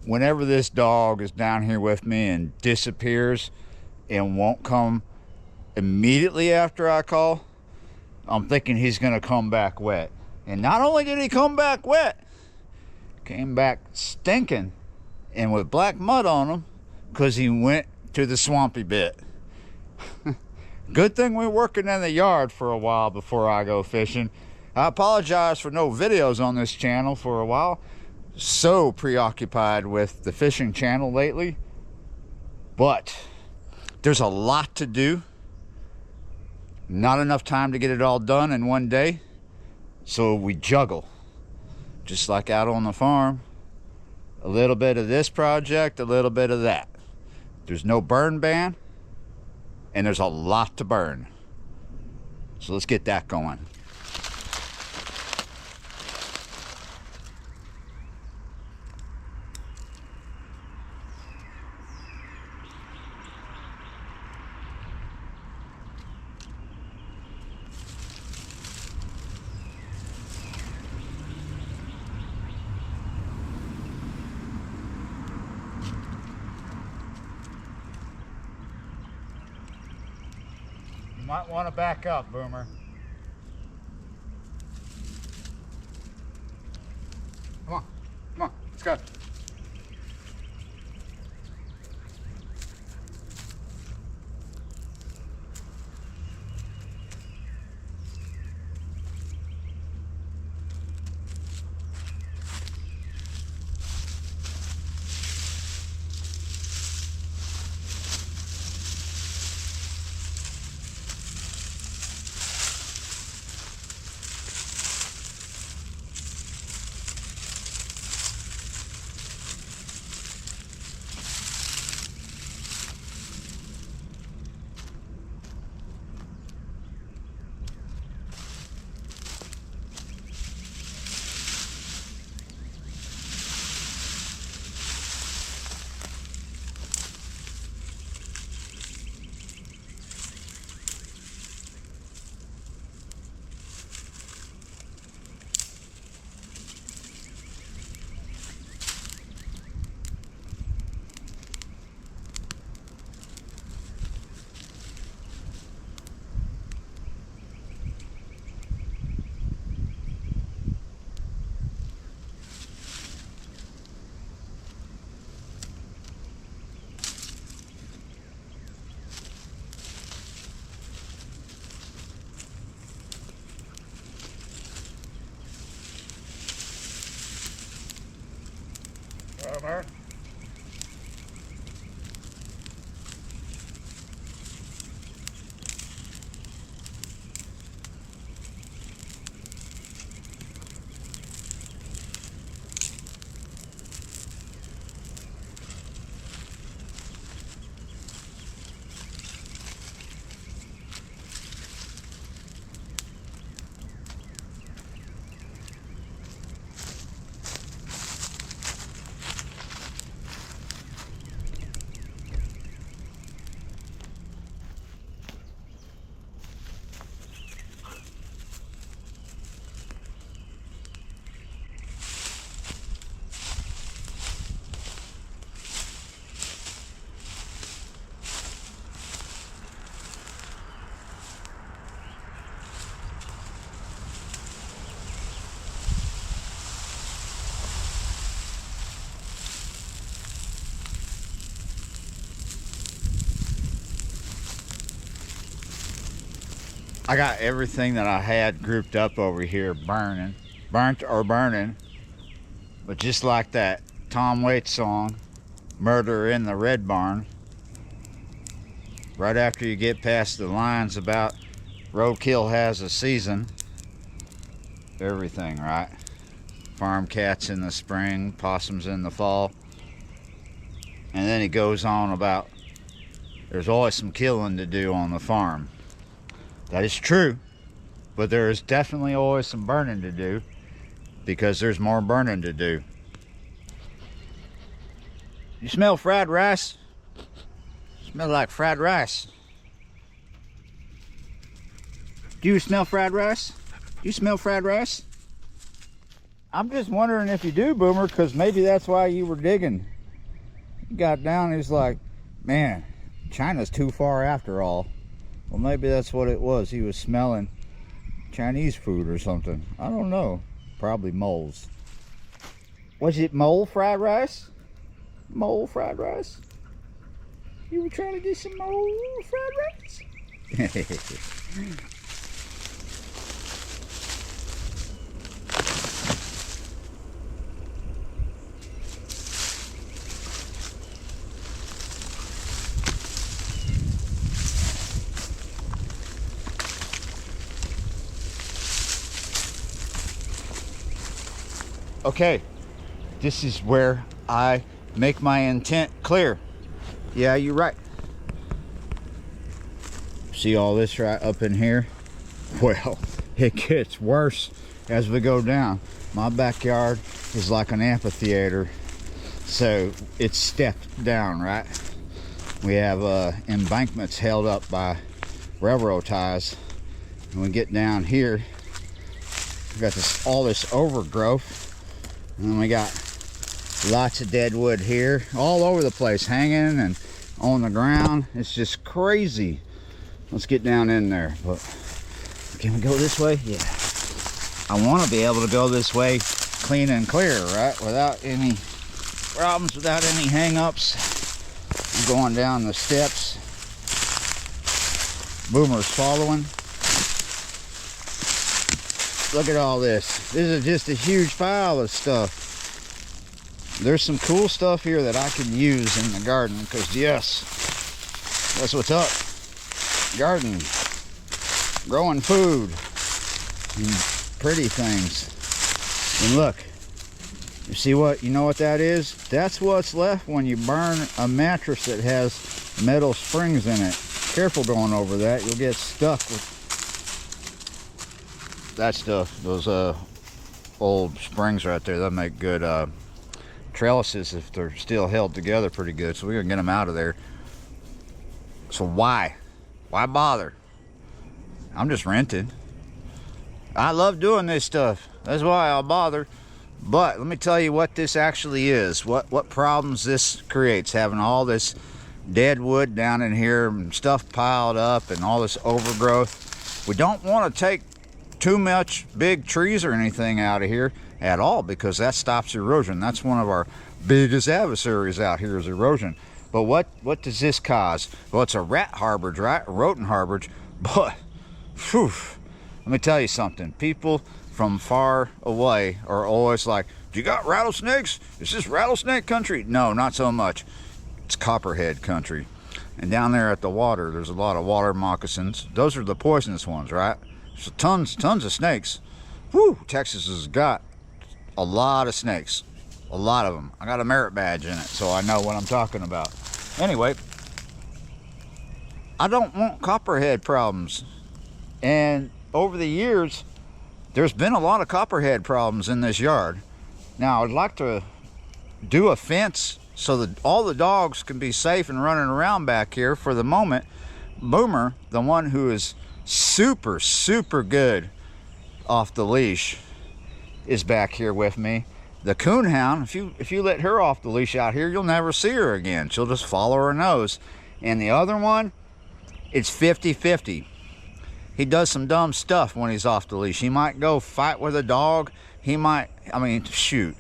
whenever this dog is down here with me and disappears and won't come immediately after I call, I'm thinking he's gonna come back wet. And not only did he come back wet, came back stinking and with black mud on him because he went to the swampy bit. Good thing we're working in the yard for a while before I go fishing. I apologize for no videos on this channel for a while. So preoccupied with the fishing channel lately. But there's a lot to do. Not enough time to get it all done in one day. So we juggle. Just like out on the farm. A little bit of this project, a little bit of that. There's no burn ban. And there's a lot to burn. So let's get that going. Might want to back up, Boomer. Come on, let's go. Over. I got everything that I had grouped up over here burnt or burning. But just like that Tom Waits song, Murder in the Red Barn, right after you get past the lines about roadkill has a season, everything, right? Farm cats in the spring, possums in the fall. And then he goes on about there's always some killing to do on the farm. That is true, but there is definitely always some burning to do because there's more burning to do. You smell fried rice? Smell like fried rice. Do you smell fried rice? You smell fried rice? I'm just wondering if you do, Boomer, because maybe that's why you were digging He got down, he's like, man, China's too far after all. Well, maybe that's what it was. He was smelling Chinese food or something. I don't know. Probably moles. Was it mole fried rice? Mole fried rice? You were trying to get some mole fried rice? Okay, this is where I make my intent clear. Yeah, you're right. See all this right up in here? Well, it gets worse as we go down. My backyard is like an amphitheater, so it's stepped down, right? We have embankments held up by railroad ties. When we get down here, we got all this overgrowth. And we got lots of dead wood here, all over the place, hanging and on the ground. It's just crazy. Let's get down in there. But can we go this way? Yeah. I want to be able to go this way clean and clear, right? Without any problems, without any hang-ups. I'm going down the steps. Boomer's following. Look at all this. This is just a huge pile of stuff. There's some cool stuff here that I can use in the garden, because yes, that's what's up. Gardening, growing food, and pretty things. And look, you see what, you know what that is? That's what's left when you burn a mattress that has metal springs in it. Careful going over that, you'll get stuck with that stuff. Those old springs right there, they'll make good trellises if they're still held together pretty good. So we're gonna get them out of there. So why bother? I'm just renting. I love doing this stuff, that's why I'll bother. But let me tell you what this actually is, what problems this creates, having all this dead wood down in here and stuff piled up and all this overgrowth. We don't want to take too much big trees or anything out of here at all, because that stops erosion. That's one of our biggest adversaries out here, is erosion. But what does this cause? Well, it's a rat harborage, right? A rodent harborage. But whew, let me tell you something. People from far away are always like, do you got rattlesnakes? Is this rattlesnake country? No, not so much. It's copperhead country. And down there at the water, there's a lot of water moccasins. Those are the poisonous ones, right? So tons of snakes. Whew, Texas has got a lot of snakes. A lot of them. I got a merit badge in it, so I know what I'm talking about. Anyway, I don't want copperhead problems. And over the years, there's been a lot of copperhead problems in this yard. Now, I'd like to do a fence so that all the dogs can be safe and running around back here. For the moment, Boomer, the one who is super good off the leash, is back here with me. The coonhound, if you let her off the leash out here, you'll never see her again. She'll just follow her nose. And the other one, it's 50-50. He does some dumb stuff when he's off the leash. He might go fight with a dog. He might, I mean, shoot.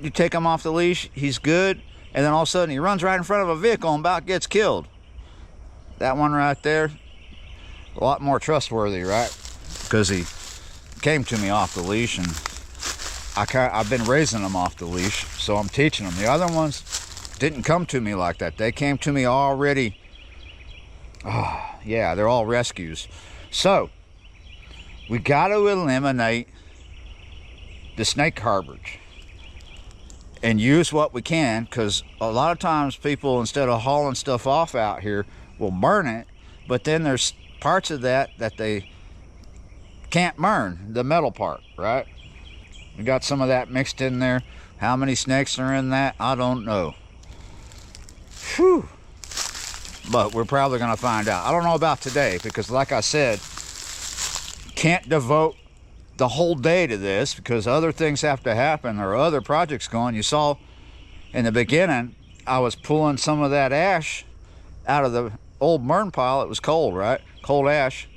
You take him off the leash, he's good, and then all of a sudden he runs right in front of a vehicle and about gets killed. That one right there, a lot more trustworthy, right? Because he came to me off the leash, and I've been raising them off the leash, so I'm teaching them. The other ones didn't come to me like that. They came to me already. Oh, yeah, they're all rescues. So we got to eliminate the snake harborage and use what we can, because a lot of times people, instead of hauling stuff off out here, will burn it, but then there's parts of that they can't burn, the metal part, right? We got some of that mixed in there. How many snakes are in that? I don't know. Whew. But we're probably going to find out. I don't know about today, because like I said, can't devote the whole day to this because other things have to happen or other projects going. You saw in the beginning, I was pulling some of that ash out of the old burn pile. It was cold, right? Cold ash,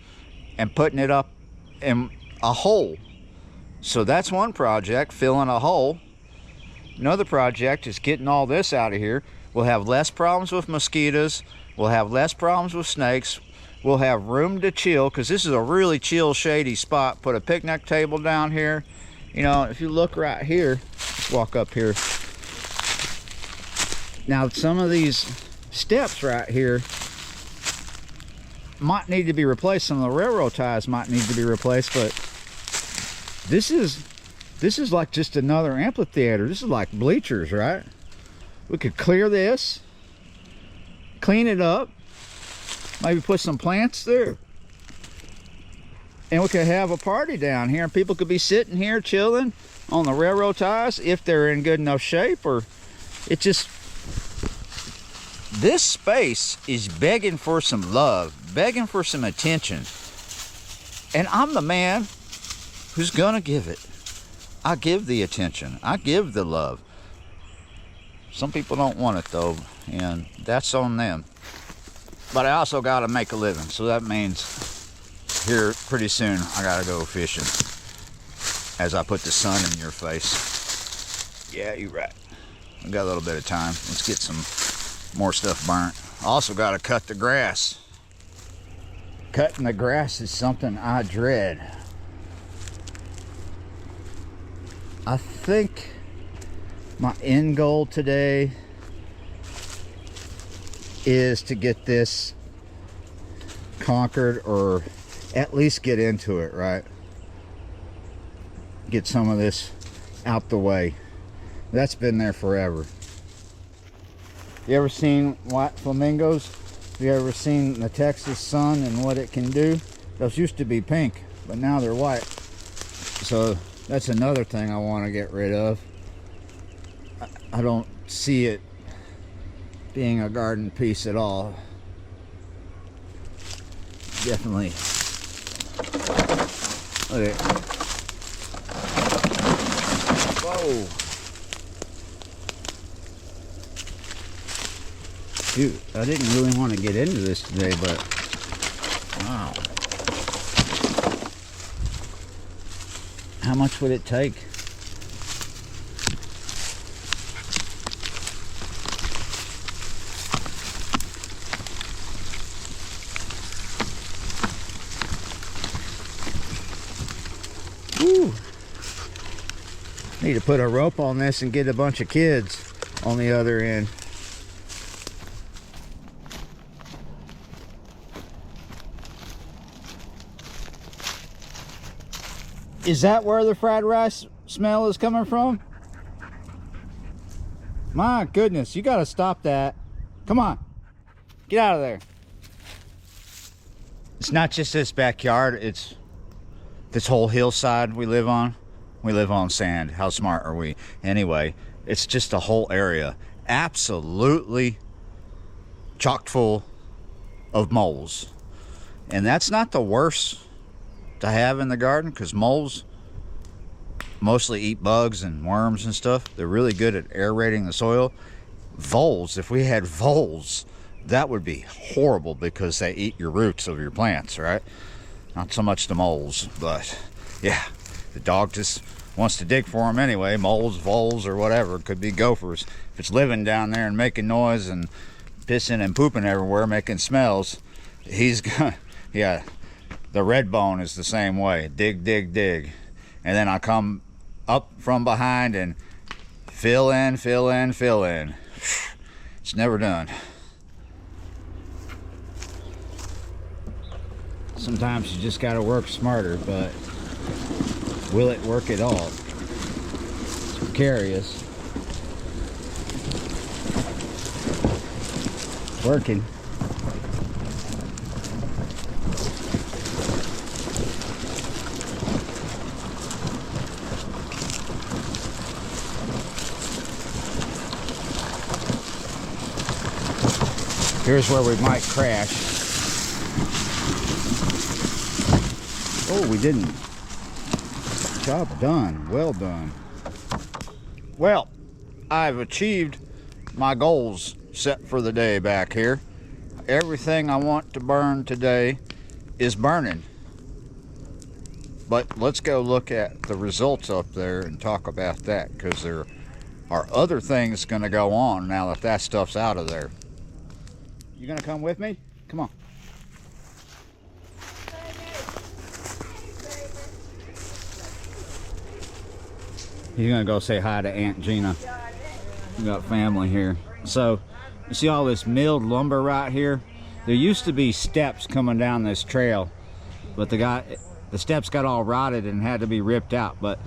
and putting it up in a hole. So that's one project, filling a hole. Another project is getting all this out of here. We'll have less problems with mosquitoes. We'll have less problems with snakes. We'll have room to chill, because this is a really chill, shady spot. Put a picnic table down here. You know, if you look right here, let's walk up here. Now, some of these steps right here might need to be replaced. Some of the railroad ties might need to be replaced, but this is like just another amphitheater. This is like bleachers, right? We could clear this, clean it up, maybe put some plants there, and we could have a party down here, and people could be sitting here chilling on the railroad ties if they're in good enough shape. Or it just, this space is begging for some love, begging for some attention, and I'm the man who's gonna give it. I give the attention, I give the love. Some people don't want it though, and that's on them. But I also gotta make a living, so that means here pretty soon I gotta go fishing as I put the sun in your face. Yeah, you're right. We got a little bit of time. Let's get some more stuff burnt. Also gotta cut the grass. Cutting the grass is something I dread. I think my end goal today is to get this conquered, or at least get into it, right? Get some of this out the way. That's been there forever. You ever seen white flamingos? You ever seen the Texas sun and what it can do? Those used to be pink, but now they're white. So that's another thing I want to get rid of. I don't see it being a garden piece at all. Definitely. Look at it. Whoa. Dude, I didn't really want to get into this today, but wow. How much would it take? Woo. Need to put a rope on this and get a bunch of kids on the other end. Is that where the fried rice smell is coming from? My goodness, you gotta stop that. Come on, get out of there. It's not just this backyard, it's this whole hillside we live on. We live on sand. How smart are we? Anyway, it's just a whole area absolutely chock full of moles. And that's not the worst to have in the garden, because moles mostly eat bugs and worms and stuff. They're really good at aerating the soil. Voles, if we had voles, that would be horrible, because they eat your roots of your plants, right? Not so much the moles, but yeah, the dog just wants to dig for them anyway. Moles, voles, or whatever. It could be gophers. If it's living down there and making noise and pissing and pooping everywhere, making smells, he's gonna, yeah. The red bone is the same way. Dig, dig, dig. And then I come up from behind and fill in, fill in, fill in. It's never done. Sometimes you just gotta work smarter, but will it work at all? It's precarious. It's working. Here's where we might crash. Oh, we didn't. Job done. Well done. Well, I've achieved my goals set for the day back here. Everything I want to burn today is burning. But let's go look at the results up there and talk about that, because there are other things going to go on now that that stuff's out of there. You going to come with me? Come on. He's going to go say hi to Aunt Gina. We got family here. So, you see all this milled lumber right here? There used to be steps coming down this trail, but the steps got all rotted and had to be ripped out. But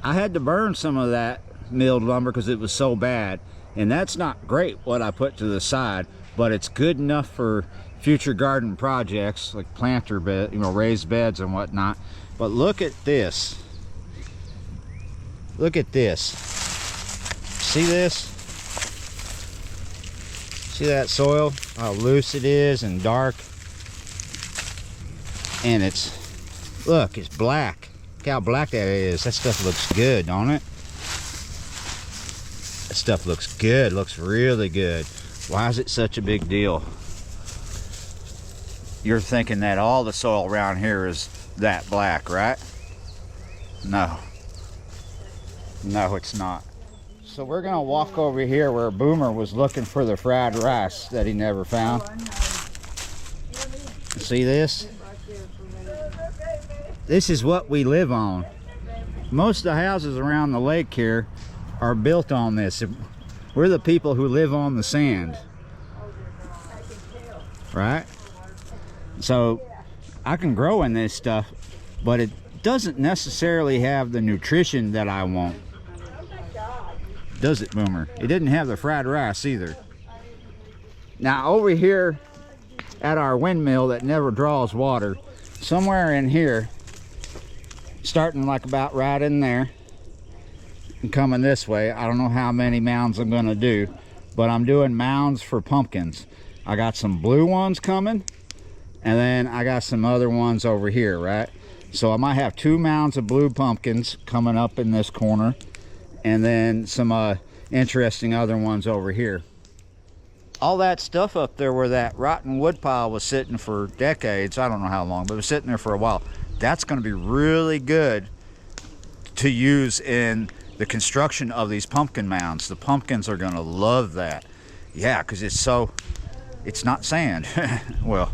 I had to burn some of that milled lumber because it was so bad. And that's not great what I put to the side, but it's good enough for future garden projects like planter bed, raised beds and whatnot. But look at this. Look at this. See this? See that soil? How loose it is and dark. And look, it's black. Look how black that is. That stuff looks good, don't it? That stuff looks good. Looks really good. Why is it such a big deal? You're thinking that all the soil around here is that black, right? No. No, it's not. So we're gonna walk over here where Boomer was looking for the fried rice that he never found. See this? This is what we live on. Most of the houses around the lake here are built on this. We're the people who live on the sand. Right? So I can grow in this stuff, but it doesn't necessarily have the nutrition that I want. Does it, Boomer? It didn't have the fried rice either. Now over here at our windmill that never draws water, somewhere in here, starting like about right in there and coming this way, I don't know how many mounds I'm gonna do, but I'm doing mounds for pumpkins. I got some blue ones coming, and then I got some other ones over here, right? So I might have 2 mounds of blue pumpkins coming up in this corner, and then some interesting other ones over here. All that stuff up there where that rotten wood pile was sitting for decades, I don't know how long, but it was sitting there for a while. That's going to be really good to use in the construction of these pumpkin mounds. The pumpkins are going to love that. Yeah, because it's not sand. Well,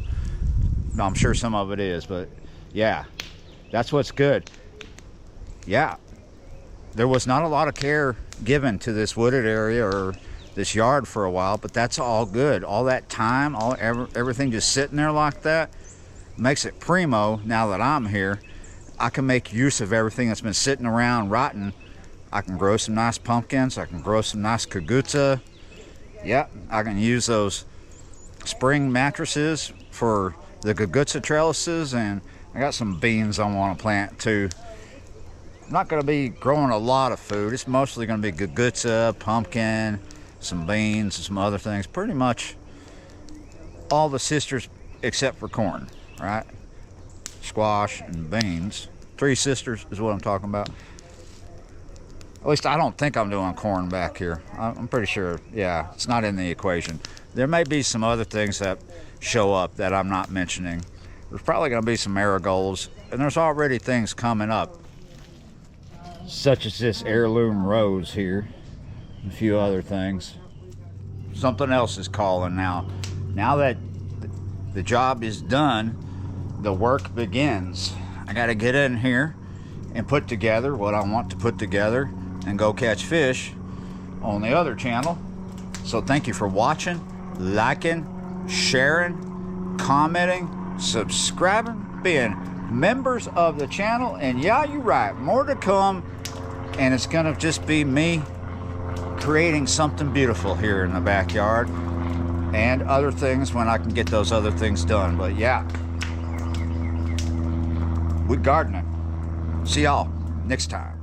no, I'm sure some of it is, but yeah, that's what's good. Yeah. There was not a lot of care given to this wooded area or this yard for a while, but that's all good. All that time, everything just sitting there like that makes it primo. Now that I'm here, I can make use of everything that's been sitting around rotten. I can grow some nice pumpkins. I can grow some nice kagutsa. Yeah, I can use those spring mattresses for the kagutsa trellises, and I got some beans I want to plant too. I'm not going to be growing a lot of food. It's mostly going to be kagutsa, pumpkin, some beans, and some other things. Pretty much all the sisters except for corn, right? Squash and beans. 3 sisters is what I'm talking about. At least I don't think I'm doing corn back here. I'm pretty sure, yeah, it's not in the equation. There may be some other things that show up that I'm not mentioning. There's probably going to be some marigolds, and there's already things coming up, such as this heirloom rose here, and a few other things. Something else is calling now. Now that the job is done, the work begins. I got to get in here and put together what I want to put together and go catch fish on the other channel. So thank you for watching, liking, sharing, commenting, subscribing, being members of the channel. And yeah, you're right, more to come. And it's gonna just be me creating something beautiful here in the backyard, and other things when I can get those other things done. But yeah, wood gardening. See y'all next time.